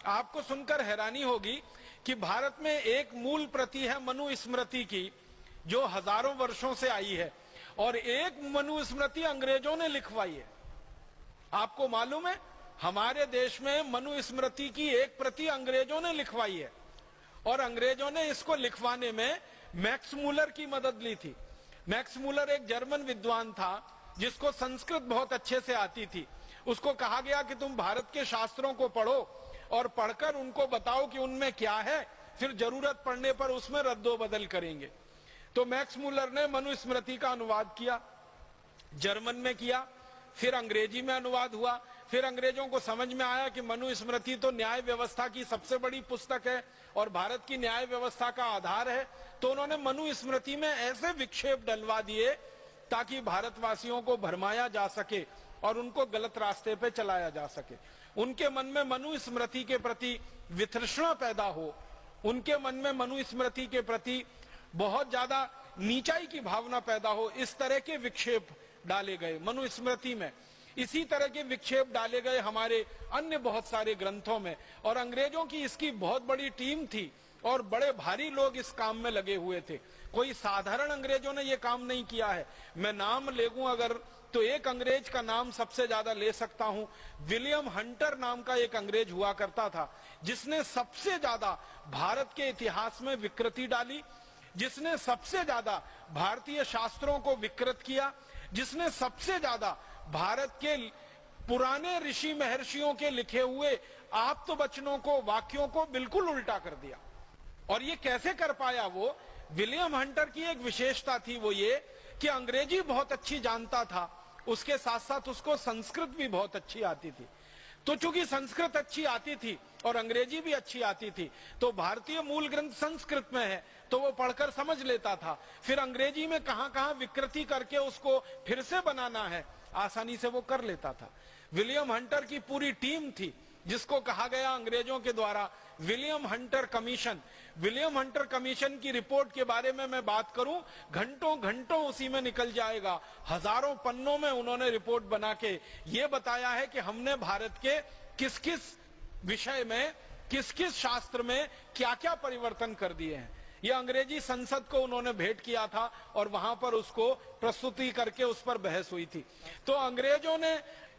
आपको सुनकर हैरानी होगी कि भारत में एक मूल प्रति है मनुस्मृति की, जो हजारों वर्षों से आई है, और एक मनुस्मृति अंग्रेजों ने लिखवाई है। आपको मालूम है, हमारे देश में मनुस्मृति की एक प्रति अंग्रेजों ने लिखवाई है, और अंग्रेजों ने इसको लिखवाने में मैक्स मूलर की मदद ली थी। मैक्स मूलर एक जर्मन विद्वान था जिसको संस्कृत बहुत अच्छे से आती थी। उसको कहा गया कि तुम भारत के शास्त्रों को पढ़ो और पढ़कर उनको बताओ कि उनमें क्या है, फिर जरूरत पड़ने पर उसमें रद्दो बदल करेंगे। तो मैक्स मूलर ने मनुस्मृति का अनुवाद किया, जर्मन में किया, फिर अंग्रेजी में अनुवाद हुआ। फिर अंग्रेजों को समझ में आया कि मनुस्मृति तो न्याय व्यवस्था की सबसे बड़ी पुस्तक है और भारत की न्याय व्यवस्था का आधार है, तो उन्होंने मनुस्मृति में ऐसे विक्षेप डलवा दिए ताकि भारतवासियों को भरमाया जा सके और उनको गलत रास्ते पे चलाया जा सके। उनके मन में मनुस्मृति के प्रति वितृष्णा पैदा हो, उनके मन में मनुस्मृति के प्रति बहुत ज्यादा नीचाई की भावना पैदा हो, इस तरह के विक्षेप डाले गए मनुस्मृति में। इसी तरह के विक्षेप डाले गए हमारे अन्य बहुत सारे ग्रंथों में, और अंग्रेजों की इसकी बहुत बड़ी टीम थी और बड़े भारी लोग इस काम में लगे हुए थे। कोई साधारण अंग्रेजों ने यह काम नहीं किया है। मैं नाम ले लूं अगर, तो एक अंग्रेज का नाम सबसे ज्यादा ले सकता हूं। विलियम हंटर नाम का एक अंग्रेज हुआ करता था, जिसने सबसे ज्यादा भारत के इतिहास में विकृति डाली, जिसने सबसे ज्यादा भारतीय शास्त्रों को विकृत किया, जिसने सबसे ज्यादा भारत के पुराने ऋषि महर्षियों के लिखे हुए आप्तवचनों को, वाक्यों को बिल्कुल उल्टा कर दिया। और ये कैसे कर पाया वो? विलियम हंटर की एक विशेषता थी, वो ये कि अंग्रेजी बहुत अच्छी जानता था, उसके साथ साथ उसको संस्कृत भी बहुत अच्छी आती थी। तो चूंकि संस्कृत अच्छी आती थी और अंग्रेजी भी अच्छी आती थी, तो भारतीय मूल ग्रंथ संस्कृत में है तो वो पढ़कर समझ लेता था। फिर अंग्रेजी में कहां कहां विकृति करके उसको फिर से बनाना है, आसानी से वो कर लेता था। विलियम हंटर की पूरी टीम थी, जिसको कहा गया अंग्रेजों के द्वारा William Hunter commission. William Hunter commission की रिपोर्ट के बारे में मैं बात करूं, घंटों घंटों उसी में निकल जाएगा। हजारों पन्नों में उन्होंने रिपोर्ट बना के ये बताया है कि हमने भारत के किस किस विषय में, किस किस शास्त्र में क्या क्या परिवर्तन कर दिए हैं। यह अंग्रेजी संसद को उन्होंने भेंट किया था और वहां पर उसको प्रस्तुति करके उस पर बहस हुई थी। तो अंग्रेजों ने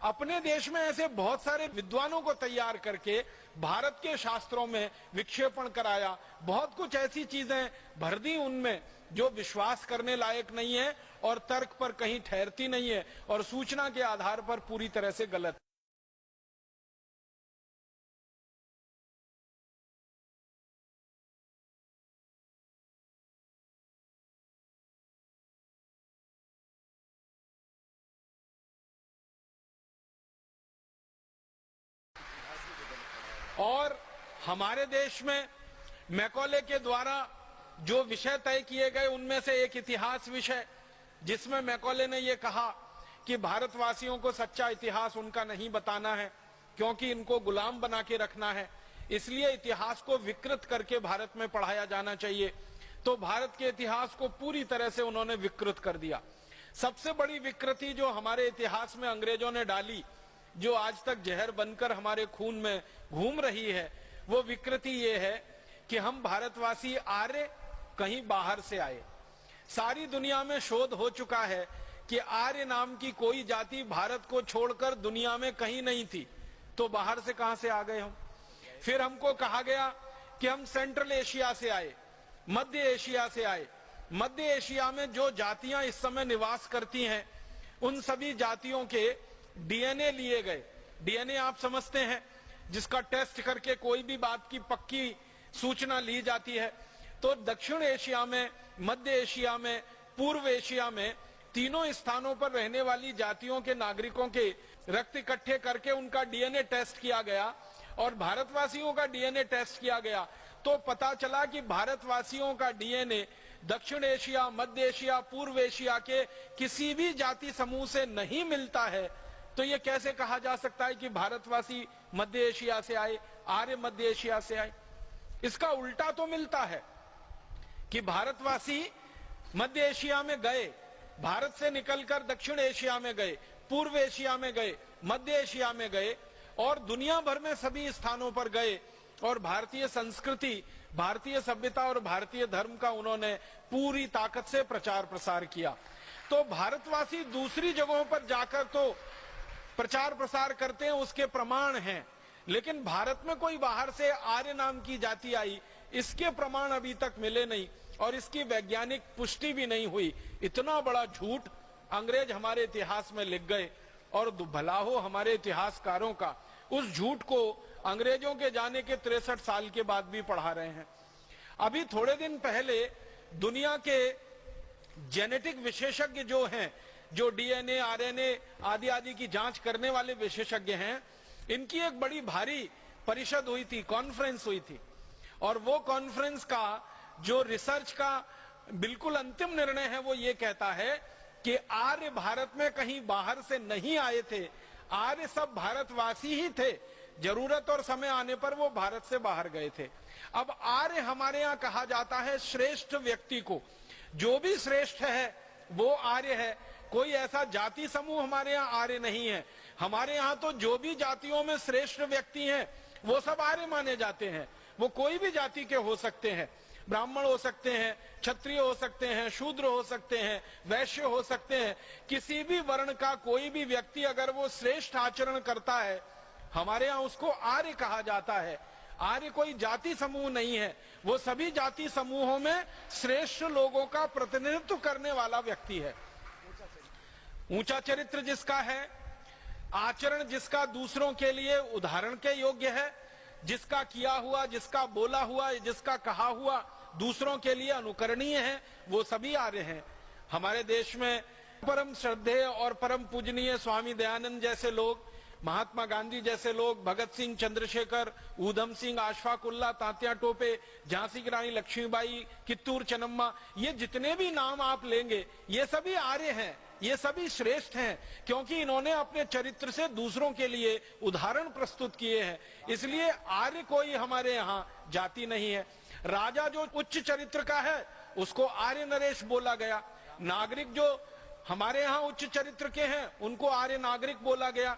अपने देश में ऐसे बहुत सारे विद्वानों को तैयार करके भारत के शास्त्रों में विक्षेपण कराया, बहुत कुछ ऐसी चीजें भर दी उनमें जो विश्वास करने लायक नहीं है और तर्क पर कहीं ठहरती नहीं है और सूचना के आधार पर पूरी तरह से गलत। और हमारे देश में मैकॉले के द्वारा जो विषय तय किए गए, उनमें से एक इतिहास विषय, जिसमें मैकॉले ने यह कहा कि भारतवासियों को सच्चा इतिहास उनका नहीं बताना है, क्योंकि इनको गुलाम बना के रखना है, इसलिए इतिहास को विकृत करके भारत में पढ़ाया जाना चाहिए। तो भारत के इतिहास को पूरी तरह से उन्होंने विकृत कर दिया। सबसे बड़ी विकृति जो हमारे इतिहास में अंग्रेजों ने डाली, जो आज तक जहर बनकर हमारे खून में घूम रही है, वो विकृति ये है कि हम भारतवासी आर्य कहीं बाहर से आए। सारी दुनिया में शोध हो चुका है कि आर्य नाम की कोई जाति भारत को छोड़कर दुनिया में कहीं नहीं थी, तो बाहर से कहां से आ गए हम? फिर हमको कहा गया कि हम सेंट्रल एशिया से आए, मध्य एशिया से आए। मध्य एशिया में जो जातियां इस समय निवास करती हैं, उन सभी जातियों के डीएनए लिए गए। डीएनए आप समझते हैं, जिसका टेस्ट करके कोई भी बात की पक्की सूचना ली जाती है। तो दक्षिण एशिया में, मध्य एशिया में, पूर्व एशिया में, तीनों स्थानों पर रहने वाली जातियों के नागरिकों के रक्त इकट्ठे करके उनका डीएनए टेस्ट किया गया और भारतवासियों का डीएनए टेस्ट किया गया। तो पता चला कि भारतवासियों का डीएनए दक्षिण एशिया, मध्य एशिया, पूर्व एशिया के किसी भी जाति समूह से नहीं मिलता है। तो ये कैसे कहा जा सकता है कि भारतवासी मध्य एशिया से आए, आर्य मध्य एशिया से आए? इसका उल्टा तो मिलता है कि भारतवासी मध्य एशिया में गए, भारत से निकलकर दक्षिण एशिया में गए, पूर्व एशिया में गए, मध्य एशिया में गए, और दुनिया भर में सभी स्थानों पर गए और भारतीय संस्कृति, भारतीय सभ्यता और भारतीय धर्म का उन्होंने पूरी ताकत से प्रचार प्रसार किया। तो भारतवासी दूसरी जगहों पर जाकर तो प्रचार प्रसार करते हैं, उसके प्रमाण हैं, लेकिन भारत में कोई बाहर से आर्य नाम की जाति आई, इसके प्रमाण अभी तक मिले नहीं और इसकी वैज्ञानिक पुष्टि भी नहीं हुई। इतना बड़ा झूठ अंग्रेज हमारे इतिहास में लिख गए और भला हो हमारे इतिहासकारों का, उस झूठ को अंग्रेजों के जाने के 63 साल के बाद भी पढ़ा रहे हैं। अभी थोड़े दिन पहले दुनिया के जेनेटिक विशेषज्ञ जो हैं, जो डीएनए, आरएनए आदि आदि की जांच करने वाले विशेषज्ञ हैं, इनकी एक बड़ी भारी परिषद हुई थी, कॉन्फ्रेंस हुई थी। और वो कॉन्फ्रेंस का जो रिसर्च का बिल्कुल अंतिम निर्णय है वो ये कहता है कि आर्य भारत में कहीं बाहर से नहीं आए थे, आर्य सब भारतवासी ही थे, जरूरत और समय आने पर वो भारत से बाहर गए थे। अब आर्य हमारे यहाँ कहा जाता है श्रेष्ठ व्यक्ति को, जो भी श्रेष्ठ है वो आर्य है। कोई ऐसा जाति समूह हमारे यहाँ आर्य नहीं है। हमारे यहाँ तो जो भी जातियों में श्रेष्ठ व्यक्ति हैं वो सब आर्य माने जाते हैं। वो कोई भी जाति के हो सकते हैं, ब्राह्मण हो सकते हैं, क्षत्रिय हो सकते हैं, शूद्र हो सकते हैं, वैश्य हो सकते हैं। किसी भी वर्ण का कोई भी व्यक्ति अगर वो श्रेष्ठ आचरण करता है, हमारे यहाँ उसको आर्य कहा जाता है। आर्य कोई जाति समूह नहीं है, वो सभी जाति समूहों में श्रेष्ठ लोगों का प्रतिनिधित्व करने वाला व्यक्ति है। ऊंचा चरित्र जिसका है, आचरण जिसका दूसरों के लिए उदाहरण के योग्य है, जिसका किया हुआ, जिसका बोला हुआ, जिसका कहा हुआ दूसरों के लिए अनुकरणीय है, वो सभी आर्य हैं। हमारे देश में परम श्रद्धेय और परम पूजनीय स्वामी दयानंद जैसे लोग, महात्मा गांधी जैसे लोग, भगत सिंह, चंद्रशेखर, ऊधम सिंह, अशफाक उल्लाह, तात्या टोपे, झांसी की रानी लक्ष्मीबाई, कित्तूर चन्नम्मा, ये जितने भी नाम आप लेंगे ये सभी आर्य हैं, ये सभी श्रेष्ठ हैं, क्योंकि इन्होंने अपने चरित्र से दूसरों के लिए उदाहरण प्रस्तुत किए हैं। इसलिए आर्य कोई हमारे यहाँ जाति नहीं है। राजा जो उच्च चरित्र का है उसको आर्य नरेश बोला गया, नागरिक जो हमारे यहाँ उच्च चरित्र के हैं उनको आर्य नागरिक बोला गया।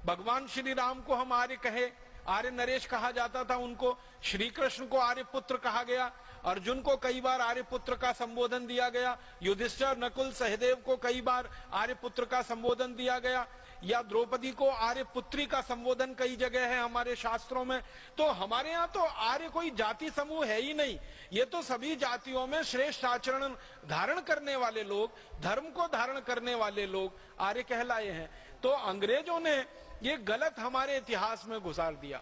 भगवान श्री राम को हम आर्य कहे, आर्य नरेश कहा जाता था उनको। श्री कृष्ण को आर्य पुत्र कहा गया, अर्जुन को कई बार आर्य पुत्र का संबोधन दिया गया, युधिष्ठिर, नकुल, सहदेव को कई बार आर्य पुत्र का संबोधन दिया गया, या द्रौपदी को आर्य पुत्री का संबोधन कई जगह है हमारे शास्त्रों में। तो हमारे यहाँ तो आर्य कोई जाति समूह है ही नहीं, ये तो सभी जातियों में श्रेष्ठ आचरण धारण करने वाले लोग, धर्म को धारण करने वाले लोग आर्य कहलाए हैं। तो अंग्रेजों ने ये गलत हमारे इतिहास में घुसार दिया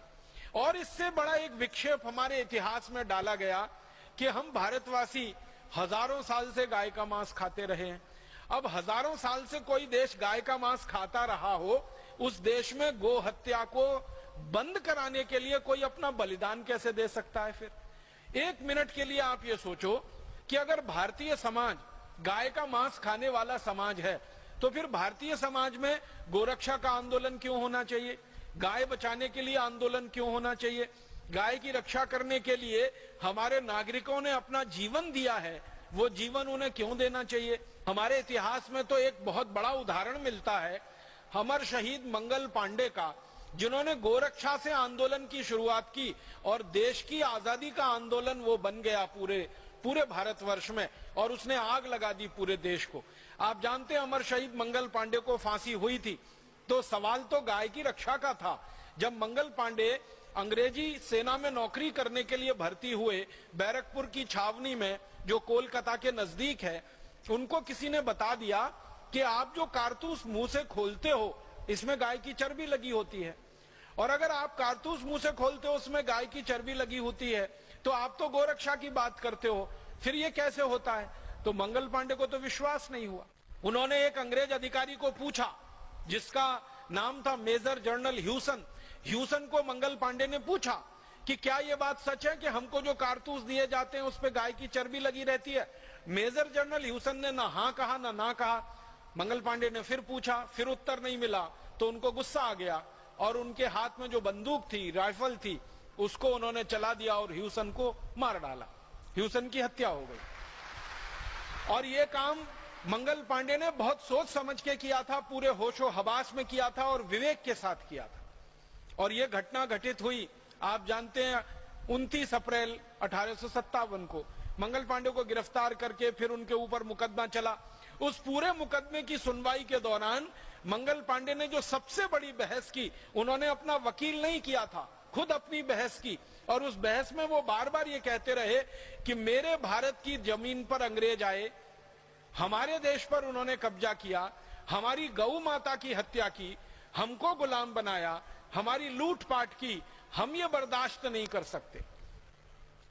और इससे बड़ा एक विक्षेप हमारे इतिहास में डाला गया कि हम भारतवासी हजारों साल से गाय का मांस खाते रहे हैं। अब हजारों साल से कोई देश गाय का मांस खाता रहा हो, उस देश में गो हत्या को बंद कराने के लिए कोई अपना बलिदान कैसे दे सकता है? फिर एक मिनट के लिए आप ये सोचो कि अगर भारतीय समाज गाय का मांस खाने वाला समाज है तो फिर भारतीय समाज में गोरक्षा का आंदोलन क्यों होना चाहिए? गाय बचाने के लिए आंदोलन क्यों होना चाहिए? गाय की रक्षा करने के लिए हमारे नागरिकों ने अपना जीवन दिया है, वो जीवन उन्हें क्यों देना चाहिए? हमारे इतिहास में तो एक बहुत बड़ा उदाहरण मिलता है अमर शहीद मंगल पांडे का, जिन्होंने गोरक्षा से आंदोलन की शुरुआत की और देश की आजादी का आंदोलन वो बन गया पूरे भारतवर्ष में, और उसने आग लगा दी पूरे देश को। आप जानते हैं अमर शहीद मंगल पांडे को फांसी हुई थी तो सवाल तो गाय की रक्षा का था। जब मंगल पांडे अंग्रेजी सेना में नौकरी करने के लिए भर्ती हुए बैरकपुर की छावनी में, जो कोलकाता के नजदीक है, उनको किसी ने बता दिया कि आप जो कारतूस मुंह से खोलते हो इसमें गाय की चर्बी लगी होती है, और अगर आप कारतूस मुंह से खोलते हो उसमें गाय की चर्बी लगी होती है तो आप तो गोरक्षा की बात करते हो, फिर ये कैसे होता है? तो मंगल पांडे को तो विश्वास नहीं हुआ। उन्होंने एक अंग्रेज अधिकारी को पूछा जिसका नाम था मेजर जनरल ह्यूसन को मंगल पांडे ने पूछा कि क्या ये बात सच है कि हमको जो कारतूस दिए जाते हैं उस पे गाय की चर्बी लगी रहती है? मेजर जनरल ह्यूसन ने ना हाँ कहा ना कहा। मंगल पांडे ने फिर पूछा, फिर उत्तर नहीं मिला तो उनको गुस्सा आ गया और उनके हाथ में जो बंदूक थी, राइफल थी, उसको उन्होंने चला दिया और ह्यूसन को मार डाला। ह्यूसन की हत्या हो गई। और ये काम मंगल पांडे ने बहुत सोच समझ के किया था, पूरे होशो हवास में किया था और विवेक के साथ किया था। और ये घटना घटित हुई, आप जानते हैं, 29 अप्रैल 1857 को मंगल पांडे को गिरफ्तार करके फिर उनके ऊपर मुकदमा चला। उस पूरे मुकदमे की सुनवाई के दौरान मंगल पांडे ने जो सबसे बड़ी बहस की, उन्होंने अपना वकील नहीं किया था, खुद अपनी बहस की, और उस बहस में वो बार बार ये कहते रहे कि मेरे भारत की जमीन पर अंग्रेज आए, हमारे देश पर उन्होंने कब्जा किया, हमारी गौ माता की हत्या की, हमको गुलाम बनाया, हमारी लूटपाट की, हम ये बर्दाश्त नहीं कर सकते।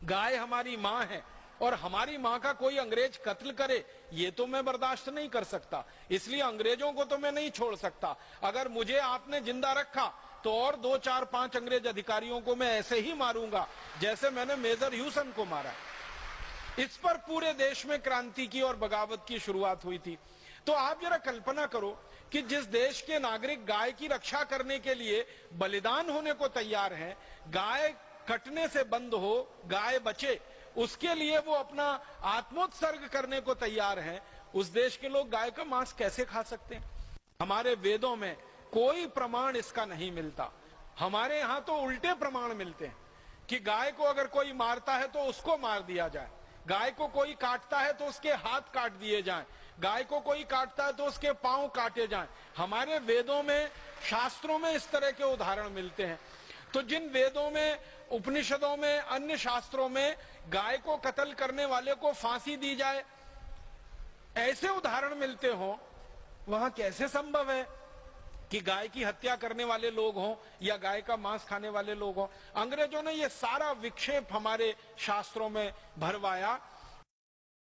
गाय हमारी मां है और हमारी मां का कोई अंग्रेज कत्ल करे, ये तो मैं बर्दाश्त नहीं कर सकता, इसलिए अंग्रेजों को तो मैं नहीं छोड़ सकता। अगर मुझे आपने जिंदा रखा तो और 2, 4, 5 अंग्रेज अधिकारियों को मैं ऐसे ही मारूंगा जैसे मैंने मेजर ह्यूसन को मारा। इस पर पूरे देश में क्रांति की और बगावत की शुरुआत हुई थी। तो आप जरा कल्पना करो कि जिस देश के नागरिक गाय की रक्षा करने के लिए बलिदान होने को तैयार हैं, गाय कटने से बंद हो, गाय बचे, उसके लिए वो अपना आत्मोत्सर्ग करने को तैयार हैं, उस देश के लोग गाय का मांस कैसे खा सकते हैं? हमारे वेदों में कोई प्रमाण इसका नहीं मिलता। हमारे यहाँ तो उल्टे प्रमाण मिलते हैं कि गाय को अगर कोई मारता है तो उसको मार दिया जाए, गाय को कोई काटता है तो उसके हाथ काट दिए जाएं, गाय को कोई काटता है तो उसके पांव काटे जाएं। हमारे वेदों में, शास्त्रों में इस तरह के उदाहरण मिलते हैं। तो जिन वेदों में, उपनिषदों में, अन्य शास्त्रों में गाय को कत्ल करने वाले को फांसी दी जाए, ऐसे उदाहरण मिलते हो, वहां कैसे संभव है कि गाय की हत्या करने वाले लोग हों या गाय का मांस खाने वाले लोग हों? अंग्रेजों ने ये सारा विक्षेप हमारे शास्त्रों में भरवाया